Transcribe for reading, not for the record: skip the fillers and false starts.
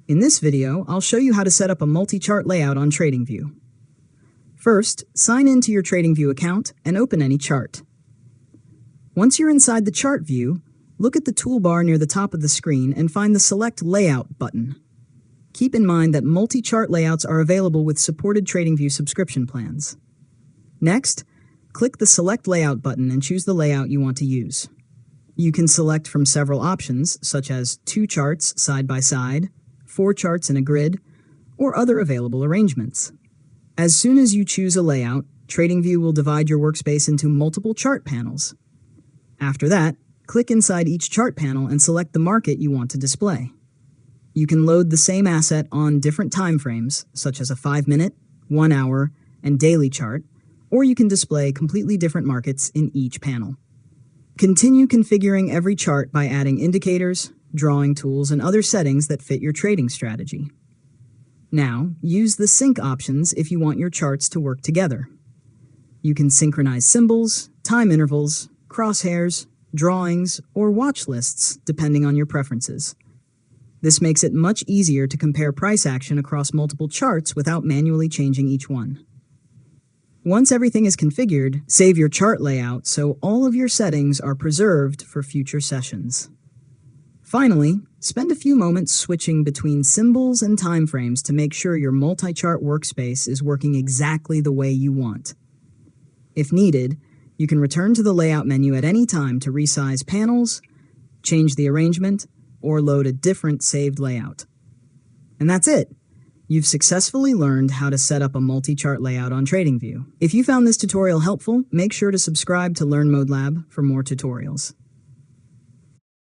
In this video, I'll show you how to set up a multi-chart layout on Tradingview. First, sign into your Tradingview account and open any chart. Once you're inside the chart view, look at the toolbar near the top of the screen and find the Select Layout button. Keep in mind that multi-chart layouts are available with supported Tradingview subscription plans. Next, click the Select Layout button and choose the layout you want to use. You can select from several options, such as 2 charts side by side, 4 charts in a grid, or other available arrangements. As soon as you choose a layout, Tradingview will divide your workspace into multiple chart panels. After that, click inside each chart panel and select the market you want to display. You can load the same asset on different time frames, such as a 5-minute, 1 hour, and daily chart, or you can display completely different markets in each panel. Continue configuring every chart by adding indicators, drawing tools, and other settings that fit your trading strategy. Now, use the sync options if you want your charts to work together. You can synchronize symbols, time intervals, crosshairs, drawings, or watch lists depending on your preferences. This makes it much easier to compare price action across multiple charts without manually changing each one. Once everything is configured, save your chart layout so all of your settings are preserved for future sessions. Finally, spend a few moments switching between symbols and timeframes to make sure your multi-chart workspace is working exactly the way you want. If needed, you can return to the Layout menu at any time to resize panels, change the arrangement, or load a different saved layout. And that's it! You've successfully learned how to set up a multi-chart layout on Tradingview. If you found this tutorial helpful, make sure to subscribe to Learn Mode Lab for more tutorials.